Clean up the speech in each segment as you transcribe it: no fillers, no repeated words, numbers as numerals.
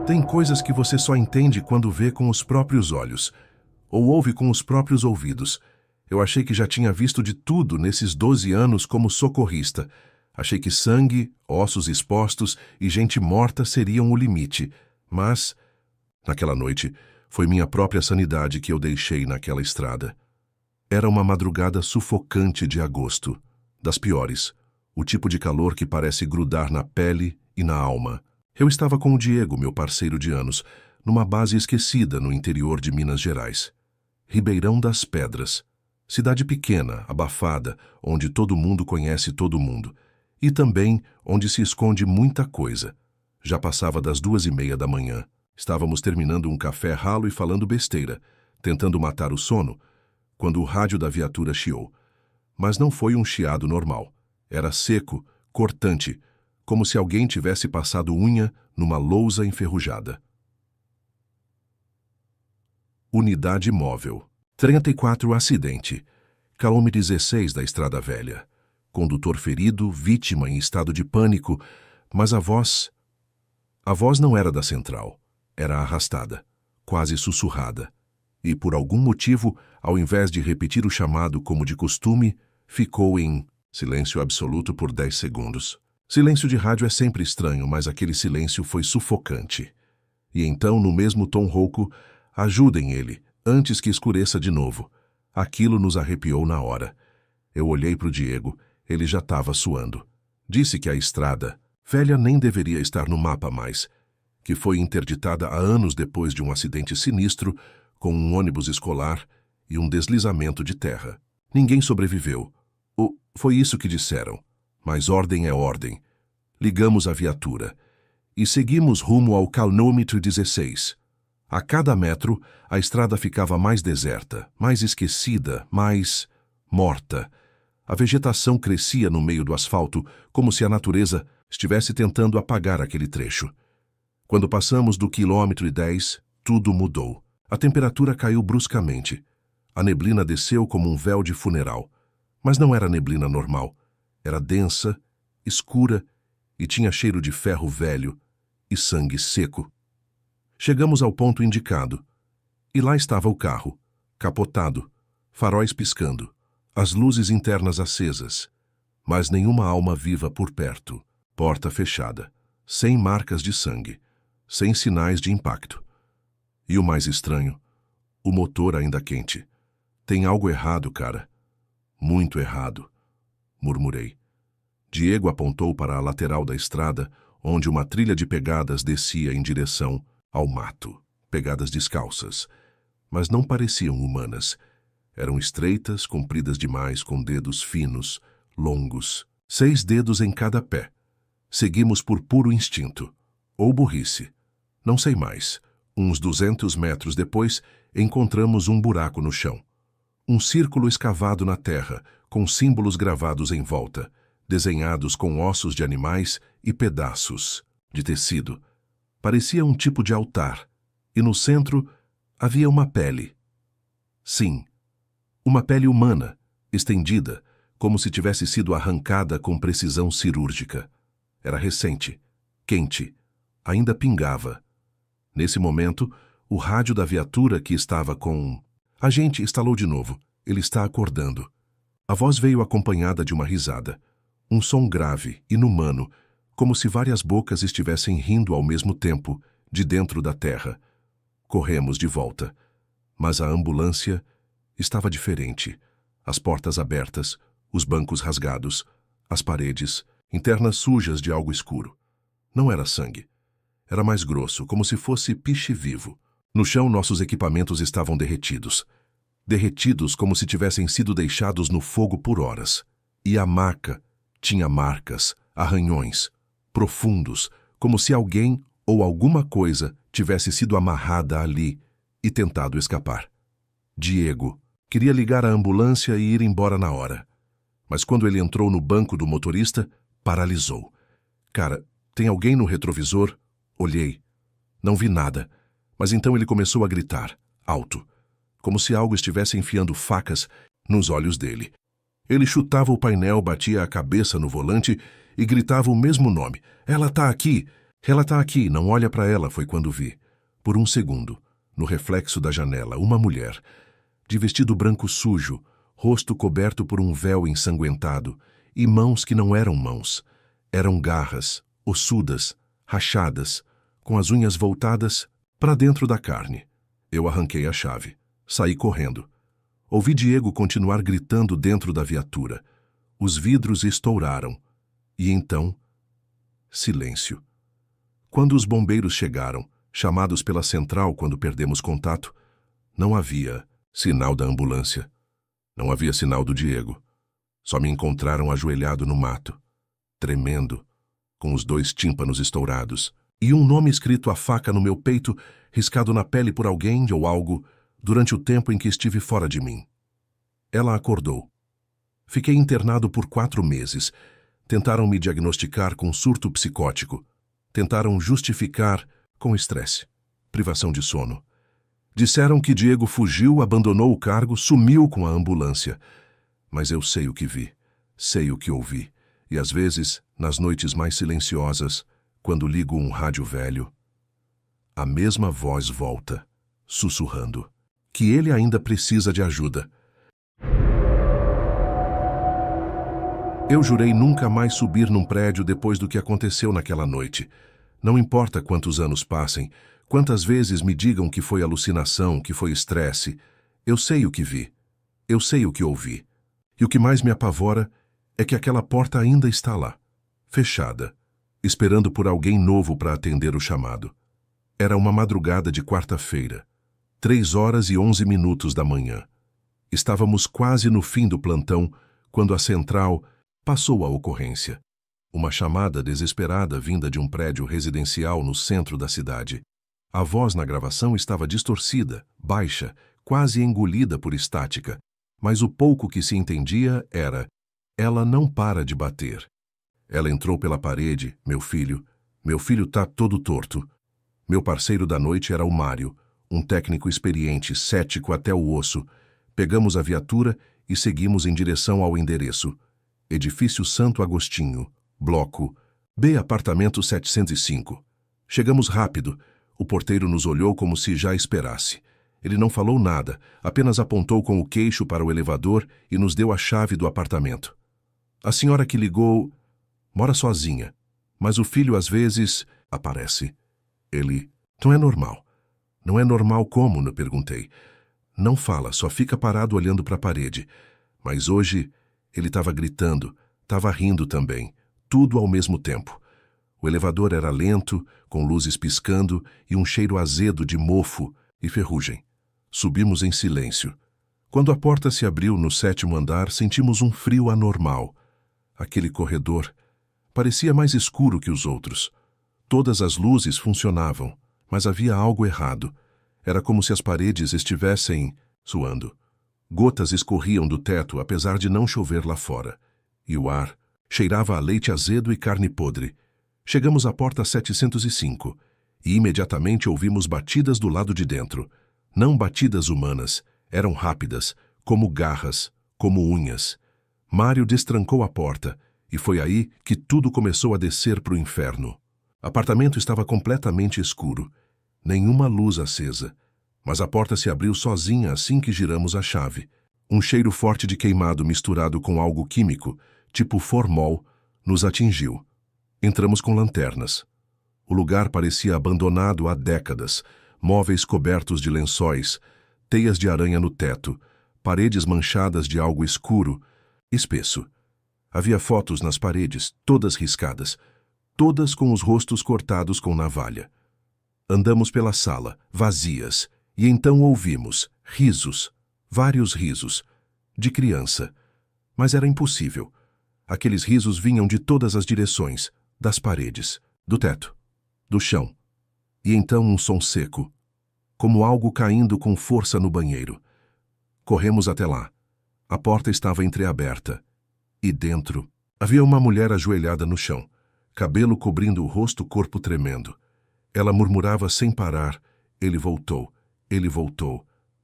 Tem coisas que você só entende quando vê com os próprios olhos, ou ouve com os próprios ouvidos. Eu achei que já tinha visto de tudo nesses 12 anos como socorrista. Achei que sangue, ossos expostos e gente morta seriam o limite. Mas, naquela noite, foi minha própria sanidade que eu deixei naquela estrada. Era uma madrugada sufocante de agosto, das piores, o tipo de calor que parece grudar na pele e na alma. Eu estava com o Diego, meu parceiro de anos, numa base esquecida no interior de Minas Gerais. Ribeirão das Pedras, cidade pequena, abafada, onde todo mundo conhece todo mundo, e também onde se esconde muita coisa. Já passava das 2:30 da manhã. Estávamos terminando um café ralo e falando besteira, tentando matar o sono, quando o rádio da viatura chiou. Mas não foi um chiado normal. Era seco, cortante, como se alguém tivesse passado unha numa lousa enferrujada. Unidade móvel. 34 acidente. Quilômetro 16 da Estrada Velha. Condutor ferido, vítima em estado de pânico, mas a voz não era da central. Era arrastada, quase sussurrada. E, por algum motivo, ao invés de repetir o chamado como de costume, ficou em silêncio absoluto por 10 segundos. Silêncio de rádio é sempre estranho, mas aquele silêncio foi sufocante. E então, no mesmo tom rouco, ajudem ele, antes que escureça de novo. Aquilo nos arrepiou na hora. Eu olhei para o Diego, ele já estava suando. Disse que a estrada velha nem deveria estar no mapa mais, que foi interditada há anos depois de um acidente sinistro com um ônibus escolar e um deslizamento de terra. Ninguém sobreviveu. Foi isso que disseram. Mas ordem é ordem. Ligamos a viatura e seguimos rumo ao quilômetro 16. A cada metro, a estrada ficava mais deserta, mais esquecida, mais morta. A vegetação crescia no meio do asfalto, como se a natureza estivesse tentando apagar aquele trecho. Quando passamos do quilômetro 10, tudo mudou. A temperatura caiu bruscamente. A neblina desceu como um véu de funeral. Mas não era neblina normal. Era densa, escura e tinha cheiro de ferro velho e sangue seco. Chegamos ao ponto indicado. E lá estava o carro, capotado, faróis piscando, as luzes internas acesas, mas nenhuma alma viva por perto. Porta fechada, sem marcas de sangue, sem sinais de impacto. E o mais estranho, o motor ainda quente. Tem algo errado, cara. Muito errado, murmurei. Diego apontou para a lateral da estrada, onde uma trilha de pegadas descia em direção ao mato. Pegadas descalças, mas não pareciam humanas. Eram estreitas, compridas demais, com dedos finos, longos, 6 dedos em cada pé. Seguimos por puro instinto, ou burrice. Não sei mais. Uns 200 metros depois, encontramos um buraco no chão. Um círculo escavado na terra, com símbolos gravados em volta, desenhados com ossos de animais e pedaços de tecido. Parecia um tipo de altar, e no centro havia uma pele. Sim, uma pele humana, estendida, como se tivesse sido arrancada com precisão cirúrgica. Era recente, quente, ainda pingava. Nesse momento, o rádio da viatura que estava com... A gente instalou de novo. Ele está acordando. A voz veio acompanhada de uma risada. Um som grave, inumano, como se várias bocas estivessem rindo ao mesmo tempo, de dentro da terra. Corremos de volta. Mas a ambulância estava diferente. As portas abertas, os bancos rasgados, as paredes, internas sujas de algo escuro. Não era sangue. Era mais grosso, como se fosse piche vivo. No chão, nossos equipamentos estavam derretidos. Derretidos como se tivessem sido deixados no fogo por horas. E a maca tinha marcas, arranhões, profundos, como se alguém ou alguma coisa tivesse sido amarrada ali e tentado escapar. Diego queria ligar a ambulância e ir embora na hora. Mas quando ele entrou no banco do motorista, paralisou. Cara, tem alguém no retrovisor? Olhei. Não vi nada. Mas então ele começou a gritar, alto, como se algo estivesse enfiando facas nos olhos dele. Ele chutava o painel, batia a cabeça no volante e gritava o mesmo nome. Ela tá aqui! Ela tá aqui, não olha para ela, foi quando vi. Por um segundo, no reflexo da janela, uma mulher, de vestido branco sujo, rosto coberto por um véu ensanguentado, e mãos que não eram mãos. Eram garras, ossudas, rachadas, com as unhas voltadas para dentro da carne. Eu arranquei a chave. Saí correndo. Ouvi Diego continuar gritando dentro da viatura. Os vidros estouraram. E então, silêncio. Quando os bombeiros chegaram, chamados pela central quando perdemos contato, não havia sinal da ambulância. Não havia sinal do Diego. Só me encontraram ajoelhado no mato, tremendo, com os 2 tímpanos estourados, e um nome escrito à faca no meu peito, riscado na pele por alguém ou algo, durante o tempo em que estive fora de mim. Ela acordou. Fiquei internado por 4 meses. Tentaram me diagnosticar com surto psicótico. Tentaram justificar com estresse, privação de sono. Disseram que Diego fugiu, abandonou o cargo, sumiu com a ambulância. Mas eu sei o que vi, sei o que ouvi. E às vezes, nas noites mais silenciosas, quando ligo um rádio velho, a mesma voz volta, sussurrando, que ele ainda precisa de ajuda. Eu jurei nunca mais subir num prédio depois do que aconteceu naquela noite. Não importa quantos anos passem, quantas vezes me digam que foi alucinação, que foi estresse, eu sei o que vi, eu sei o que ouvi. E o que mais me apavora é que aquela porta ainda está lá, fechada, esperando por alguém novo para atender o chamado. Era uma madrugada de quarta-feira, 3h11 da manhã. Estávamos quase no fim do plantão quando a central passou a ocorrência. Uma chamada desesperada vinda de um prédio residencial no centro da cidade. A voz na gravação estava distorcida, baixa, quase engolida por estática, mas o pouco que se entendia era: ela não para de bater. Ela entrou pela parede, meu filho tá todo torto. Meu parceiro da noite era o Mário, um técnico experiente, cético até o osso. Pegamos a viatura e seguimos em direção ao endereço. Edifício Santo Agostinho, Bloco B, apartamento 705. Chegamos rápido. O porteiro nos olhou como se já esperasse. Ele não falou nada, apenas apontou com o queixo para o elevador e nos deu a chave do apartamento. A senhora que ligou mora sozinha, mas o filho às vezes aparece. Ele... Não é normal. Não é normal como? Eu perguntei. Não fala, só fica parado olhando para a parede. Mas hoje ele estava gritando, estava rindo também, tudo ao mesmo tempo. O elevador era lento, com luzes piscando e um cheiro azedo de mofo e ferrugem. Subimos em silêncio. Quando a porta se abriu no 7º andar, sentimos um frio anormal. Aquele corredor parecia mais escuro que os outros. Todas as luzes funcionavam, mas havia algo errado. Era como se as paredes estivessem suando. Gotas escorriam do teto, apesar de não chover lá fora. E o ar cheirava a leite azedo e carne podre. Chegamos à porta 705 e imediatamente ouvimos batidas do lado de dentro. Não batidas humanas, eram rápidas, como garras, como unhas. Mário destrancou a porta e foi aí que tudo começou a descer para o inferno. O apartamento estava completamente escuro, nenhuma luz acesa, mas a porta se abriu sozinha assim que giramos a chave. Um cheiro forte de queimado misturado com algo químico, tipo formol, nos atingiu. Entramos com lanternas. O lugar parecia abandonado há décadas, móveis cobertos de lençóis, teias de aranha no teto, paredes manchadas de algo escuro, espesso. Havia fotos nas paredes, todas riscadas, todas com os rostos cortados com navalha. Andamos pela sala, vazias, e então ouvimos risos, vários risos, de criança. Mas era impossível. Aqueles risos vinham de todas as direções, das paredes, do teto, do chão. E então um som seco, como algo caindo com força no banheiro. Corremos até lá. A porta estava entreaberta. E dentro havia uma mulher ajoelhada no chão, cabelo cobrindo o rosto, corpo tremendo. Ela murmurava sem parar: ele voltou,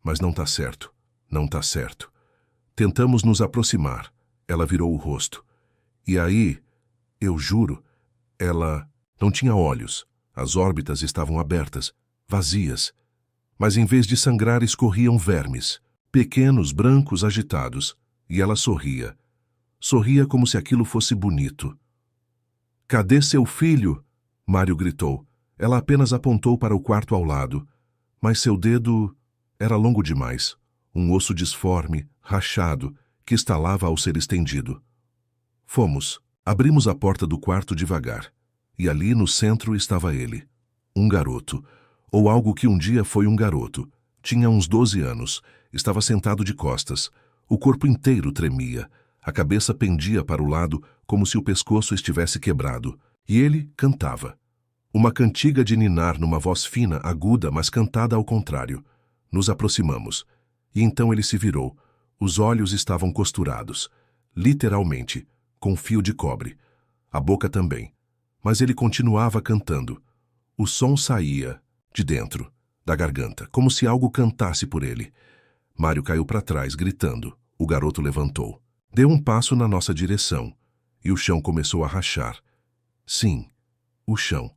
mas não tá certo, não tá certo. Tentamos nos aproximar. Ela virou o rosto. E aí, eu juro, ela não tinha olhos, As órbitas estavam abertas, vazias. Mas em vez de sangrar escorriam vermes, pequenos, brancos, agitados. E ela sorria. Sorria como se aquilo fosse bonito. "Cadê seu filho?" Mário gritou. Ela apenas apontou para o quarto ao lado. Mas seu dedo era longo demais. Um osso disforme, rachado, que estalava ao ser estendido. Fomos. Abrimos a porta do quarto devagar. E ali no centro estava ele. Um garoto. Ou algo que um dia foi um garoto. Tinha uns 12 anos. Estava sentado de costas. O corpo inteiro tremia. A cabeça pendia para o lado como se o pescoço estivesse quebrado. E ele cantava. Uma cantiga de ninar numa voz fina, aguda, mas cantada ao contrário. Nos aproximamos. E então ele se virou. Os olhos estavam costurados. Literalmente, com fio de cobre. A boca também. Mas ele continuava cantando. O som saía de dentro, da garganta, como se algo cantasse por ele. Mário caiu para trás, gritando. O garoto levantou. Deu um passo na nossa direção. E o chão começou a rachar. Sim, o chão.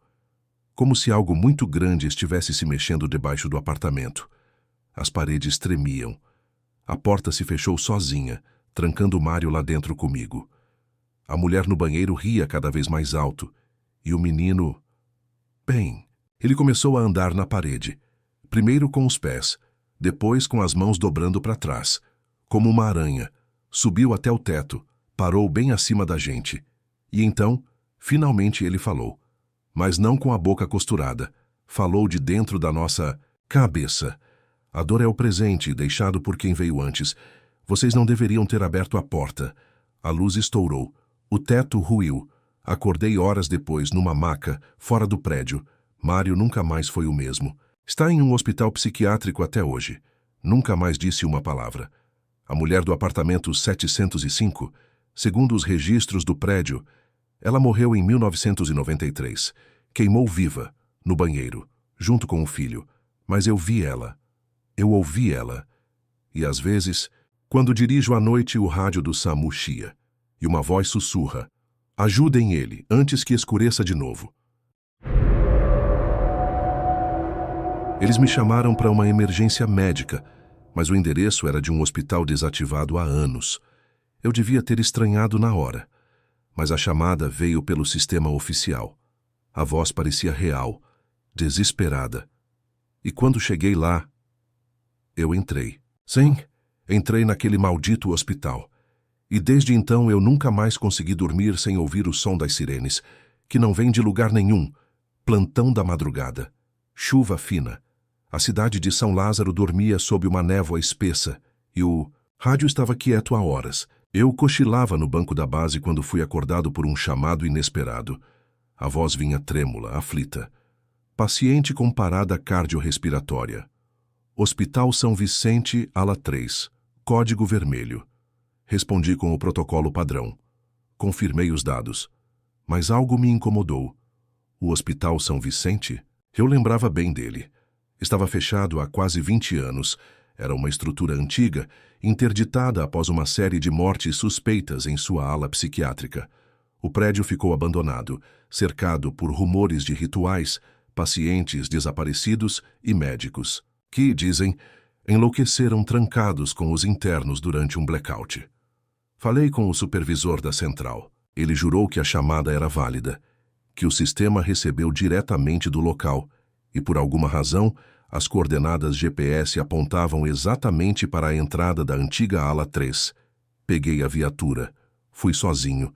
Como se algo muito grande estivesse se mexendo debaixo do apartamento. As paredes tremiam. A porta se fechou sozinha, trancando Mário lá dentro comigo. A mulher no banheiro ria cada vez mais alto. E o menino... Bem, ele começou a andar na parede. Primeiro com os pés, depois com as mãos dobrando para trás. Como uma aranha. Subiu até o teto, parou bem acima da gente. E então, finalmente ele falou. Mas não com a boca costurada. Falou de dentro da nossa cabeça. A dor é o presente, deixado por quem veio antes. Vocês não deveriam ter aberto a porta. A luz estourou. O teto ruiu. Acordei horas depois, numa maca, fora do prédio. Mário nunca mais foi o mesmo. Está em um hospital psiquiátrico até hoje. Nunca mais disse uma palavra. A mulher do apartamento 705, segundo os registros do prédio, ela morreu em 1993. Queimou viva, no banheiro, junto com o filho. Mas eu vi ela. Eu ouvi ela. E às vezes, quando dirijo à noite, o rádio do SAMU chia. E uma voz sussurra. Ajudem ele, antes que escureça de novo. Eles me chamaram para uma emergência médica, mas o endereço era de um hospital desativado há anos. Eu devia ter estranhado na hora, mas a chamada veio pelo sistema oficial. A voz parecia real, desesperada. E quando cheguei lá, eu entrei. Sim, entrei naquele maldito hospital. E desde então eu nunca mais consegui dormir sem ouvir o som das sirenes, que não vem de lugar nenhum. Plantão da madrugada. Chuva fina. A cidade de São Lázaro dormia sob uma névoa espessa, e o rádio estava quieto há horas. Eu cochilava no banco da base quando fui acordado por um chamado inesperado. A voz vinha trêmula, aflita. Paciente com parada cardiorrespiratória. Hospital São Vicente, ala 3. Código vermelho. Respondi com o protocolo padrão. Confirmei os dados. Mas algo me incomodou. O Hospital São Vicente? Eu lembrava bem dele. Estava fechado há quase 20 anos. Era uma estrutura antiga, interditada após uma série de mortes suspeitas em sua ala psiquiátrica. O prédio ficou abandonado, cercado por rumores de rituais, pacientes desaparecidos e médicos, que, dizem, enlouqueceram trancados com os internos durante um blackout. Falei com o supervisor da central. Ele jurou que a chamada era válida, que o sistema recebeu diretamente do local e, por alguma razão, as coordenadas GPS apontavam exatamente para a entrada da antiga ala 3. Peguei a viatura, fui sozinho,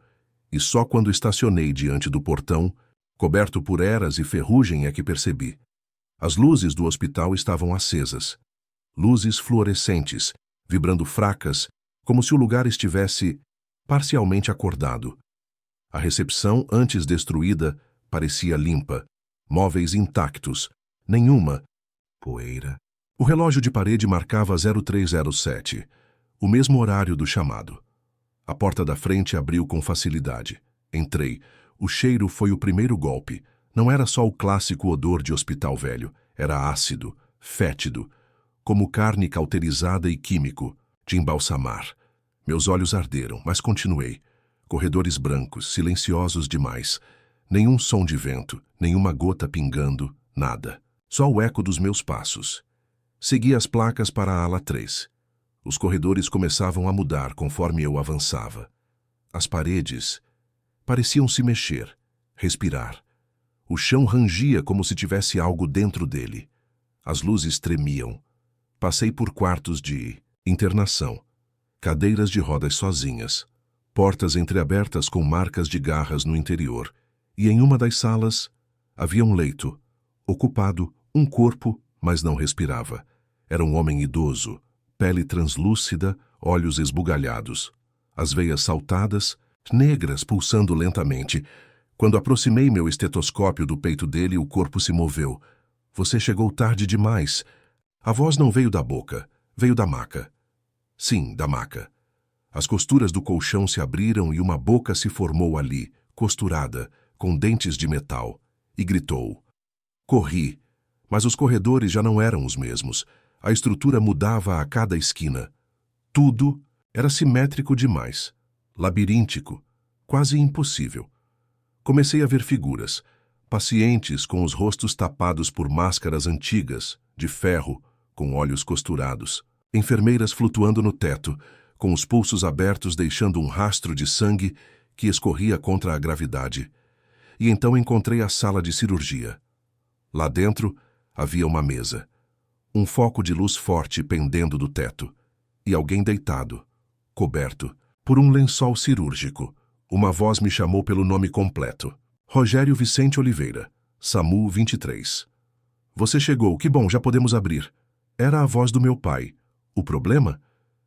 e só quando estacionei diante do portão, coberto por eras e ferrugem, é que percebi. As luzes do hospital estavam acesas. Luzes fluorescentes, vibrando fracas, como se o lugar estivesse parcialmente acordado. A recepção, antes destruída, parecia limpa. Móveis intactos. Nenhuma poeira. O relógio de parede marcava 0307, o mesmo horário do chamado. A porta da frente abriu com facilidade. Entrei. O cheiro foi o primeiro golpe. Não era só o clássico odor de hospital velho. Era ácido, fétido, como carne cauterizada e químico, de embalsamar. Meus olhos arderam, mas continuei. Corredores brancos, silenciosos demais. Nenhum som de vento, nenhuma gota pingando, nada. Só o eco dos meus passos. Segui as placas para a ala 3. Os corredores começavam a mudar conforme eu avançava. As paredes pareciam se mexer, respirar. O chão rangia como se tivesse algo dentro dele. As luzes tremiam. Passei por quartos de internação, cadeiras de rodas sozinhas, portas entreabertas com marcas de garras no interior, e em uma das salas havia um leito, ocupado, um corpo, mas não respirava. Era um homem idoso, pele translúcida, olhos esbugalhados, as veias saltadas, negras pulsando lentamente. Quando aproximei meu estetoscópio do peito dele, o corpo se moveu. Você chegou tarde demais. A voz não veio da boca, veio da maca. Sim, da maca. As costuras do colchão se abriram e uma boca se formou ali, costurada, com dentes de metal, e gritou. Corri, mas os corredores já não eram os mesmos. A estrutura mudava a cada esquina. Tudo era simétrico demais, labiríntico, quase impossível. Comecei a ver figuras, pacientes com os rostos tapados por máscaras antigas, de ferro, com olhos costurados. Enfermeiras flutuando no teto, com os pulsos abertos deixando um rastro de sangue que escorria contra a gravidade. E então encontrei a sala de cirurgia. Lá dentro havia uma mesa, um foco de luz forte pendendo do teto, e alguém deitado, coberto, por um lençol cirúrgico. Uma voz me chamou pelo nome completo. Rogério Vicente Oliveira, SAMU 23. Você chegou, que bom, já podemos abrir. Era a voz do meu pai. O problema?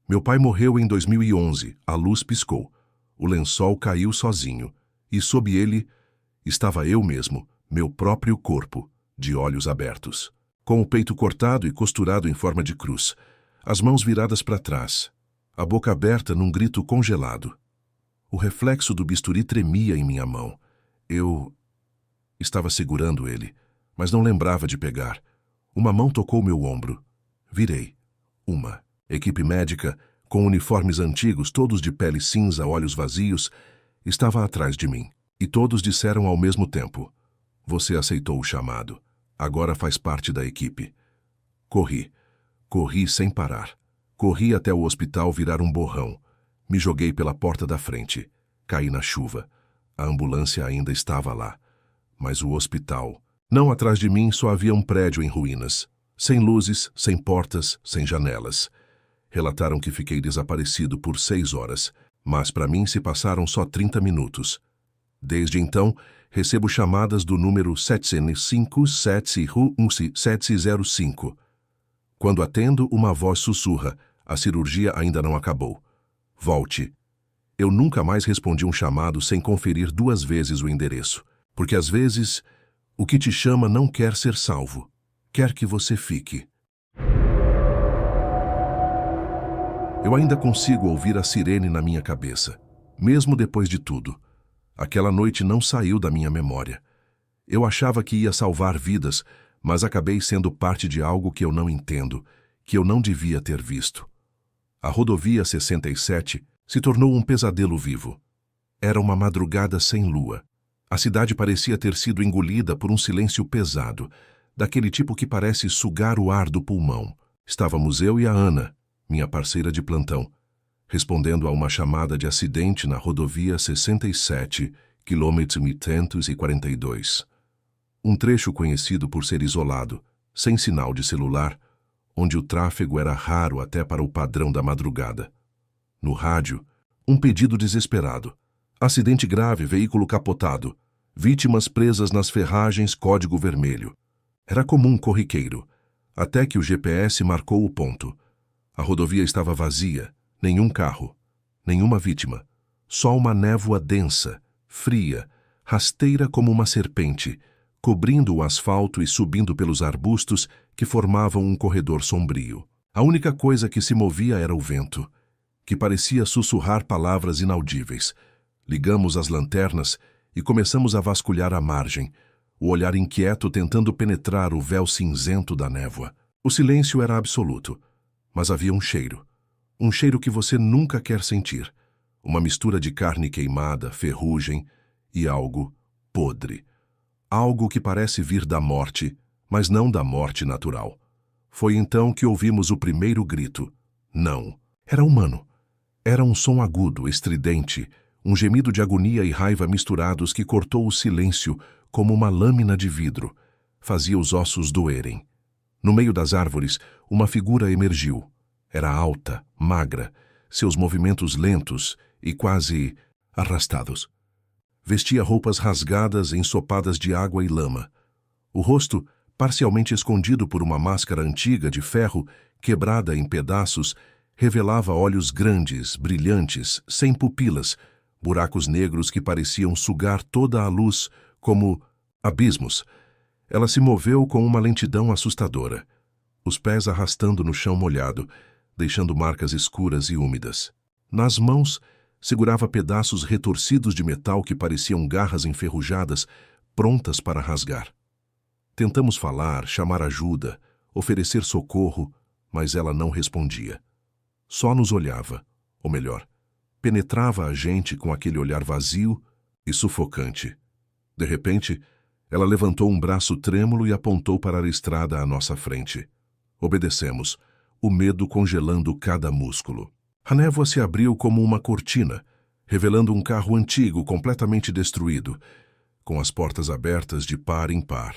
Meu pai morreu em 2011, a luz piscou. O lençol caiu sozinho, e sob ele estava eu mesmo, meu próprio corpo, de olhos abertos, com o peito cortado e costurado em forma de cruz, as mãos viradas para trás, a boca aberta num grito congelado. O reflexo do bisturi tremia em minha mão. Eu estava segurando ele, mas não lembrava de pegar. Uma mão tocou meu ombro. Virei. Uma equipe médica, com uniformes antigos, todos de pele cinza, olhos vazios, estava atrás de mim. E todos disseram ao mesmo tempo: Você aceitou o chamado. Agora faz parte da equipe. Corri. Corri sem parar. Corri até o hospital virar um borrão. Me joguei pela porta da frente. Caí na chuva. A ambulância ainda estava lá. Mas o hospital... Não atrás de mim só havia um prédio em ruínas. Sem luzes, sem portas, sem janelas. Relataram que fiquei desaparecido por 6 horas, mas para mim se passaram só 30 minutos. Desde então, recebo chamadas do número 705-705. Quando atendo, uma voz sussurra: a cirurgia ainda não acabou. Volte. Eu nunca mais respondi um chamado sem conferir 2 vezes o endereço, porque às vezes o que te chama não quer ser salvo, quer que você fique. Eu ainda consigo ouvir a sirene na minha cabeça, mesmo depois de tudo. Aquela noite não saiu da minha memória. Eu achava que ia salvar vidas, mas acabei sendo parte de algo que eu não entendo, que eu não devia ter visto. A rodovia 67 se tornou um pesadelo vivo. Era uma madrugada sem lua. A cidade parecia ter sido engolida por um silêncio pesado, daquele tipo que parece sugar o ar do pulmão. Estávamos eu e a Ana, minha parceira de plantão, respondendo a uma chamada de acidente na rodovia 67, quilômetro 842. Um trecho conhecido por ser isolado, sem sinal de celular, onde o tráfego era raro até para o padrão da madrugada. No rádio, um pedido desesperado. Acidente grave, veículo capotado. Vítimas presas nas ferragens, código vermelho. Era comum corriqueiro, até que o GPS marcou o ponto. A rodovia estava vazia, nenhum carro, nenhuma vítima. Só uma névoa densa, fria, rasteira como uma serpente, cobrindo o asfalto e subindo pelos arbustos que formavam um corredor sombrio. A única coisa que se movia era o vento, que parecia sussurrar palavras inaudíveis. Ligamos as lanternas e começamos a vasculhar a margem, o olhar inquieto tentando penetrar o véu cinzento da névoa. O silêncio era absoluto, mas havia um cheiro que você nunca quer sentir, uma mistura de carne queimada, ferrugem e algo podre. Algo que parece vir da morte, mas não da morte natural. Foi então que ouvimos o primeiro grito. Não. Era humano. Era um som agudo, estridente, um gemido de agonia e raiva misturados que cortou o silêncio como uma lâmina de vidro. Fazia os ossos doerem. No meio das árvores, uma figura emergiu. Era alta, magra, seus movimentos lentos e quase arrastados. Vestia roupas rasgadas, ensopadas de água e lama. O rosto, parcialmente escondido por uma máscara antiga de ferro, quebrada em pedaços, revelava olhos grandes, brilhantes, sem pupilas, buracos negros que pareciam sugar toda a luz como abismos. Ela se moveu com uma lentidão assustadora, os pés arrastando no chão molhado, deixando marcas escuras e úmidas. Nas mãos, segurava pedaços retorcidos de metal que pareciam garras enferrujadas, prontas para rasgar. Tentamos falar, chamar ajuda, oferecer socorro, mas ela não respondia. Só nos olhava, ou melhor, penetrava a gente com aquele olhar vazio e sufocante. De repente, ela levantou um braço trêmulo e apontou para a estrada à nossa frente. Obedecemos, o medo congelando cada músculo. A névoa se abriu como uma cortina, revelando um carro antigo completamente destruído, com as portas abertas de par em par.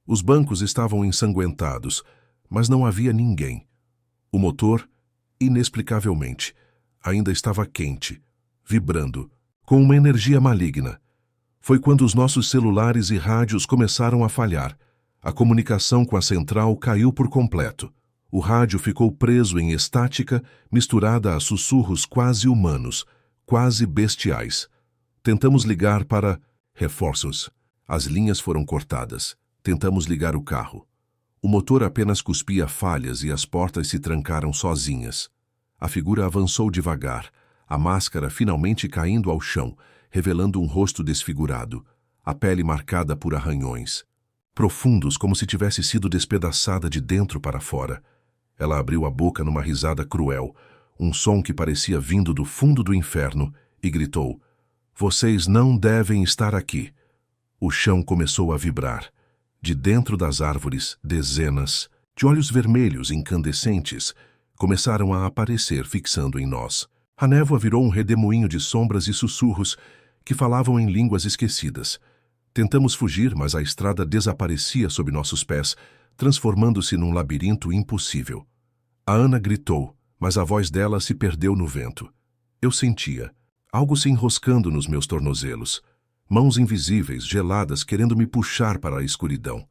Os bancos estavam ensanguentados, mas não havia ninguém. O motor, inexplicavelmente, ainda estava quente, vibrando, com uma energia maligna. Foi quando os nossos celulares e rádios começaram a falhar. A comunicação com a central caiu por completo. O rádio ficou preso em estática, misturada a sussurros quase humanos, quase bestiais. Tentamos ligar para reforços. As linhas foram cortadas. Tentamos ligar o carro. O motor apenas cuspia falhas e as portas se trancaram sozinhas. A figura avançou devagar, a máscara finalmente caindo ao chão, revelando um rosto desfigurado, a pele marcada por arranhões, profundos como se tivesse sido despedaçada de dentro para fora. Ela abriu a boca numa risada cruel, um som que parecia vindo do fundo do inferno, e gritou: "Vocês não devem estar aqui." O chão começou a vibrar. De dentro das árvores, dezenas de olhos vermelhos incandescentes começaram a aparecer fixando em nós. A névoa virou um redemoinho de sombras e sussurros que falavam em línguas esquecidas. Tentamos fugir, mas a estrada desaparecia sob nossos pés, transformando-se num labirinto impossível. A Ana gritou, mas a voz dela se perdeu no vento. Eu sentia algo se enroscando nos meus tornozelos, mãos invisíveis, geladas, querendo me puxar para a escuridão.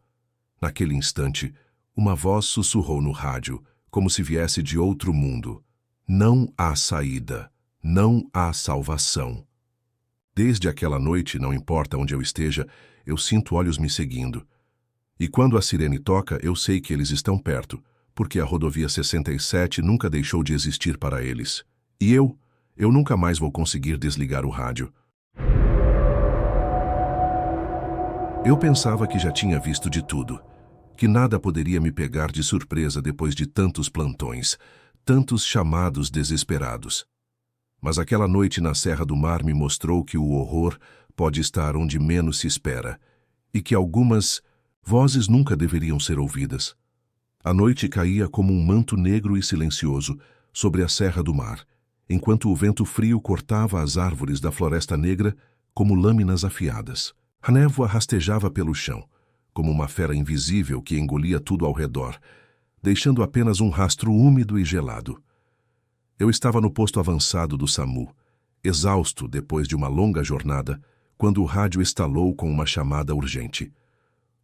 Naquele instante, uma voz sussurrou no rádio, como se viesse de outro mundo. Não há saída, não há salvação. Desde aquela noite, não importa onde eu esteja, eu sinto olhos me seguindo. E quando a sirene toca, eu sei que eles estão perto, porque a rodovia 67 nunca deixou de existir para eles. E eu nunca mais vou conseguir desligar o rádio. Eu pensava que já tinha visto de tudo, que nada poderia me pegar de surpresa depois de tantos plantões, tantos chamados desesperados. Mas aquela noite na Serra do Mar me mostrou que o horror pode estar onde menos se espera, e que algumas vozes nunca deveriam ser ouvidas. A noite caía como um manto negro e silencioso sobre a Serra do Mar, enquanto o vento frio cortava as árvores da Floresta Negra como lâminas afiadas. A névoa rastejava pelo chão, como uma fera invisível que engolia tudo ao redor, deixando apenas um rastro úmido e gelado. Eu estava no posto avançado do SAMU, exausto depois de uma longa jornada, quando o rádio estalou com uma chamada urgente.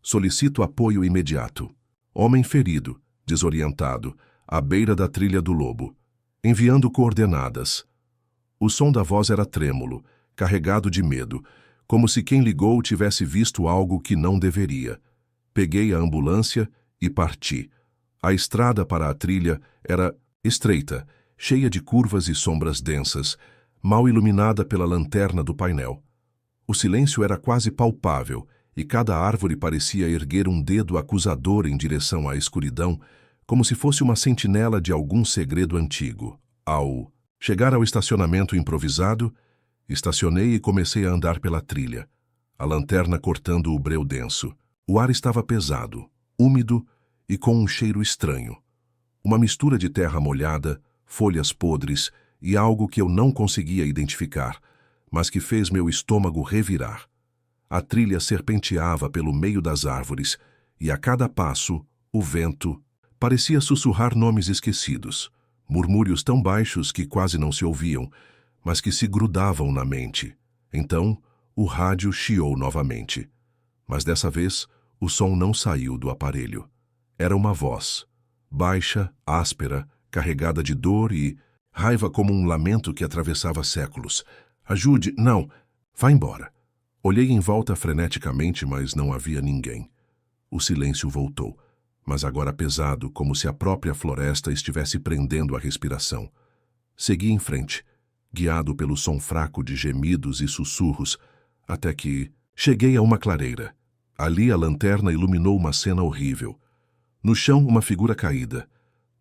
Solicito apoio imediato. Homem ferido, desorientado, à beira da trilha do lobo. Enviando coordenadas. O som da voz era trêmulo, carregado de medo, como se quem ligou tivesse visto algo que não deveria. Peguei a ambulância e parti. A estrada para a trilha era estreita, cheia de curvas e sombras densas, mal iluminada pela lanterna do painel. O silêncio era quase palpável, e cada árvore parecia erguer um dedo acusador em direção à escuridão, como se fosse uma sentinela de algum segredo antigo. Ao chegar ao estacionamento improvisado, estacionei e comecei a andar pela trilha. a lanterna cortando o breu denso. O ar estava pesado, úmido e com um cheiro estranho. Uma mistura de terra molhada, folhas podres e algo que eu não conseguia identificar, mas que fez meu estômago revirar. A trilha serpenteava pelo meio das árvores e, a cada passo, o vento parecia sussurrar nomes esquecidos, murmúrios tão baixos que quase não se ouviam, mas que se grudavam na mente. Então, o rádio chiou novamente. Mas dessa vez, o som não saiu do aparelho. Era uma voz, baixa, áspera, carregada de dor e raiva como um lamento que atravessava séculos. Ajude, não, vá embora. Olhei em volta freneticamente, mas não havia ninguém. O silêncio voltou, mas agora pesado, como se a própria floresta estivesse prendendo a respiração. Segui em frente, guiado pelo som fraco de gemidos e sussurros, até que cheguei a uma clareira. Ali a lanterna iluminou uma cena horrível. No chão, uma figura caída,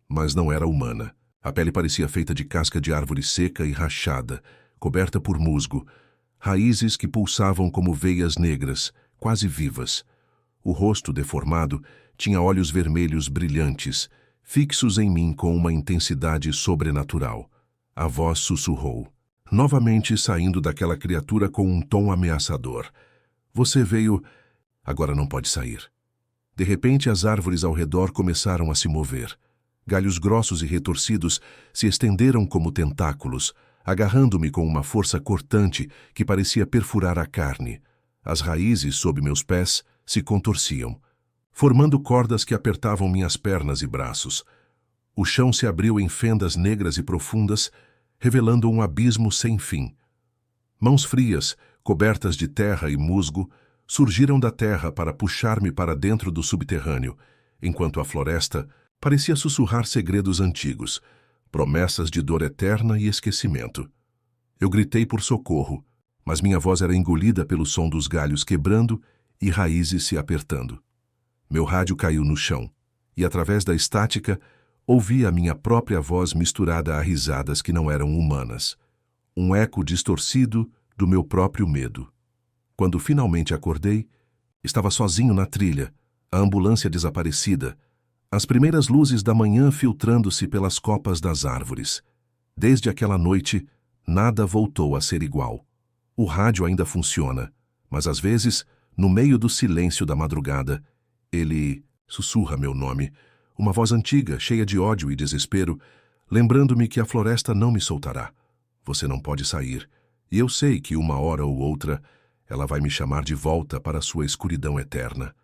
mas não era humana. A pele parecia feita de casca de árvore seca e rachada, coberta por musgo, raízes que pulsavam como veias negras, quase vivas. O rosto deformado tinha olhos vermelhos brilhantes, fixos em mim com uma intensidade sobrenatural. A voz sussurrou, novamente saindo daquela criatura com um tom ameaçador. Você veio... Agora não pode sair. De repente, as árvores ao redor começaram a se mover. Galhos grossos e retorcidos se estenderam como tentáculos, agarrando-me com uma força cortante que parecia perfurar a carne. As raízes sob meus pés se contorciam, formando cordas que apertavam minhas pernas e braços. O chão se abriu em fendas negras e profundas, revelando um abismo sem fim. Mãos frias, cobertas de terra e musgo, surgiram da terra para puxar-me para dentro do subterrâneo, enquanto a floresta parecia sussurrar segredos antigos, promessas de dor eterna e esquecimento. Eu gritei por socorro, mas minha voz era engolida pelo som dos galhos quebrando e raízes se apertando. Meu rádio caiu no chão, e através da estática, ouvi a minha própria voz misturada a risadas que não eram humanas. Um eco distorcido do meu próprio medo. Quando finalmente acordei, estava sozinho na trilha, a ambulância desaparecida, as primeiras luzes da manhã filtrando-se pelas copas das árvores. Desde aquela noite, nada voltou a ser igual. O rádio ainda funciona, mas às vezes, no meio do silêncio da madrugada, ele sussurra meu nome, uma voz antiga, cheia de ódio e desespero, lembrando-me que a floresta não me soltará. Você não pode sair, e eu sei que uma hora ou outra ela vai me chamar de volta para sua escuridão eterna.